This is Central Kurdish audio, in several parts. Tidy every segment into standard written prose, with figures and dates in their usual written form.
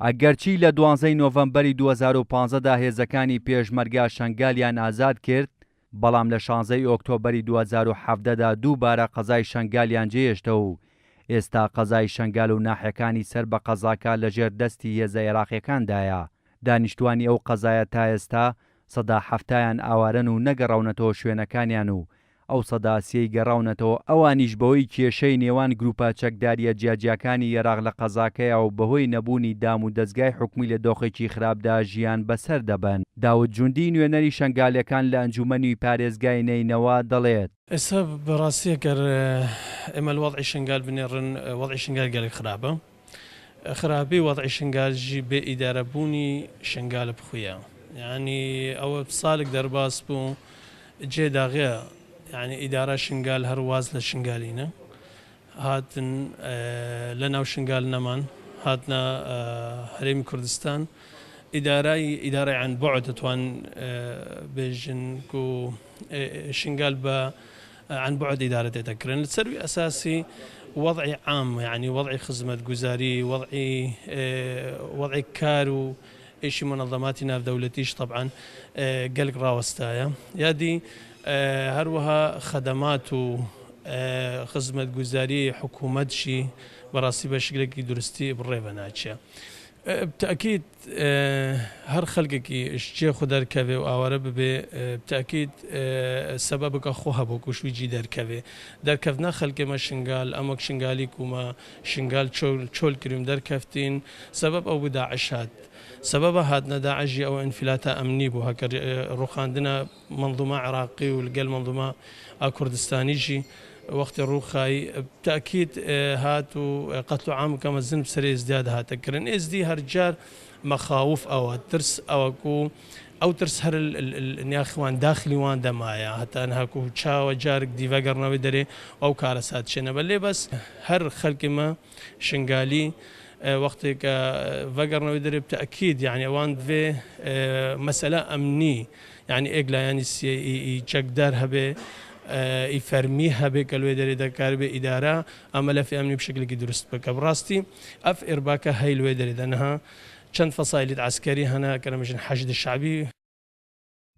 ئەگەرچی لە 12 نۆڤەمبەری 2015دا هێزەکانی پێشمەرگا شەنگالیان ئازاد کرد، بەڵام لە 16 ئۆکتۆبەری 2017دا دووبارە قەزای شەنگالیان جێهێشتە و ئێستا قەزای شەنگال و ناحیەکانی سەر بە قەزاکە لەژێر دەستی هێزە عێراقیەکاندایە. دانیشتوانی ئەو قەزایە تا ئێستا سەدا هەفتایان ئاوارەن و نەگەڕاونەتەوە شوێنەکانیان و ئەو سەداسیەی گەڕاونەتەوە ئەوانیش بەهۆی کێشەی نێوان گروپە چەکداریە جیاجیەکانی عێراق لە قەزاکەیە و بەهۆی نەبوونی دام و دەستگای حکومی لە دۆخێکی خراپدا ژیان بەسەر دەبەن. داود جوندی نوێنەری شەنگالیەکان لە ئەنجومەنی پارێزگای نەینەوە دەڵێت ئێستا بەڕاستی ئەگەر ئێمە وەضعی شەنگال بنێڕن وەضعی شەنگال گەلێک خراپە. خراپی وەضعی شەنگالژی بێ ئیدارەبوونی شەنگالە بخویە، یعنی ئەوە ساڵێک دەرباس بوو جێ داغێ، یعنی ئیدارە شنگال هەرواز لە شنگالینە هاتن لە ناو شنگال نەمان هاتنە هەرێمی کوردستان. ئیدارەی عن بعد دەتوان بێژن و شنگال بە عن بعد ئیدارە دەکرێن لە سەروی ئەساسی وضعی عام، يعني وضعي خدمة جزاري، وضعي كارو إيش منظمات ناف دولتيش طبعا قلق راوستايا يادي هروها خدمات خدمة جزاري حكومة شي براسي بشكل درستي بالريفة ناتشا. بتأكيد هر خلقك اشتيا خدار كافي وآوارة ببي بتأكيد سببك أخوها بوكوش ويجي دار كافي دار كافنا خلق ما شنغال أمك شنغالي كوما شنغال شول كريم دار كافتين سبب أو بداعشات سبب هادنا داعشي أو انفلاتا أمني بو هكا روخاندنا منظومة عراقي والقل منظومة كردستاني جي وقت الروخاي بتأكيد هاتو قتل عام كما الزنب سري ازدياد هاتكرن ازدي هرجار مخاوف او ترس او كو او ترس هر النياخوان داخلي وان دمايا حتى انها كو تشاو جارك ديفا قرنا بدري او كارسات شنو بلي بس هر خلق ما شنغالي وقت فقرنا بدري بتأكيد يعني اوان في مسألة امني يعني اقلا يعني يجقدرها به يفرميها بكالوي داري دكار بإدارة عمل في أمني بشكل درست بك براستي أف إرباكا هاي الوي داري دنها چند فصائل عسكري هنا كرمجن حشد الشعبي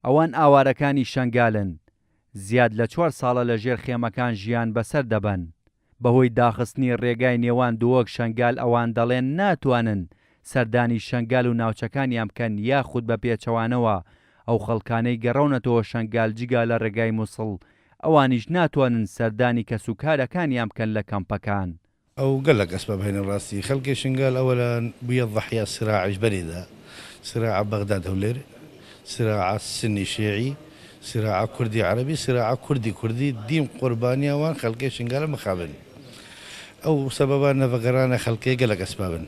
ئەوان ئاوارەکانی شەنگالن زیاد لە 4 ساڵە لە ژێر خێمەکان ژیان بەسەر دەبەن بەهۆی داخستنی ڕێگای نێوان دووەک شەنگال ئەوان دەڵێن ناتوانن سەردانی شەنگال و ناوچەکانیان بکەن یاخود بە پێچەوانەوە ئەو خەڵکانەی گەڕاونەتەوە شەنگال جگا لە ڕێگای مووسڵ ئەوانیش ناتوانن سەردانی کەسوکارەکانیان بکەن لە کەمپەکان. أو قال لك أسباب هنا الراسي خلق شنقال أولا بيضح يا صراع جبري ذا صراع بغداد هولير صراع السني شيعي صراع كردي عربي صراع كردي ديم قربانيا وان خلق شنقال مخابن أو سببا نفقرانا خلقي قال لك أسبابا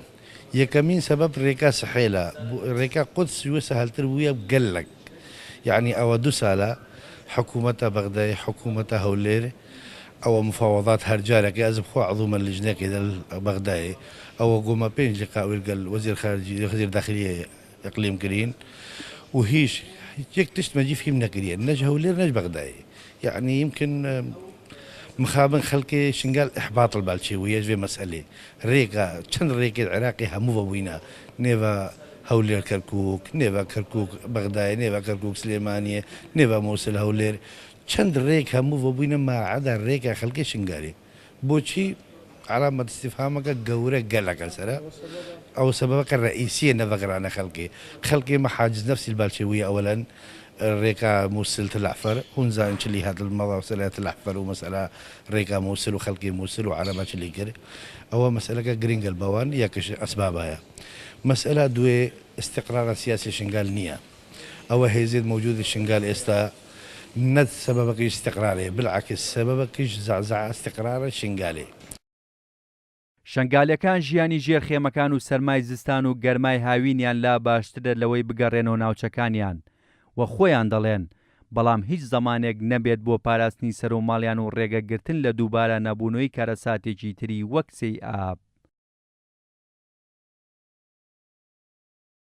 يكمين سبب ريكا سحيلة ريكا قدس يوسهل تروية قال لك يعني أو دوسالة حكومة بغداد حكومة هولير أو مفاوضات هرجالك يأزب خو عضوما اللجنة كذا بغداد أو قوما بين لقاء ويلقى وزير خارجية وزير داخلية إقليم كرين وهيش يكتشت ما جي فيه من كرين نج هولير نج بغداد يعني يمكن مخابن خلقي شنقال إحباط البالشيوية في مسألة ريكا كان ريكا العراقي همو بوينا نيفا هولير كركوك نيفا كركوك بغداد نيفا كركوك سليمانية نيفا موصل هولير چند ريك همو بوينا ما عدا ريك خلقي شنقالي بوشي علامة استفهامك قورة قالك سرا أو سببك الرئيسية نفقر خلقي ما حاجز نفسي البالشوية أولا ريكا موصل تلعفر هونزا انشلي هذا الموضوع مسألة تلعفر ومسألة ريكا موصل وخلقي موصل وعلامة شلي كده أو مسألة جرينج البوان ياكش أسبابها مسألة دوي استقرار السياسي شنقال نية أو هيزيد موجود الشنقال إستا ند سببك استقراره بالعكس سببك زعزع استقرار الشنقالي شەنگالیەکان ژیانی ژێرخێمەکان و سەرمای زستان و گەرمای هاوینیان لا باشترە لەوەی بگەڕێنەوە ناوچەکانیان و خۆیان دەڵێن بەڵام هیچ زمانێک نەبێت بۆ پاراستنی سەر و ماڵیان و ڕێگەگرتن لە دووبارە نەبوونەوەی کارەساتێکی تری وەک سەی ئاب.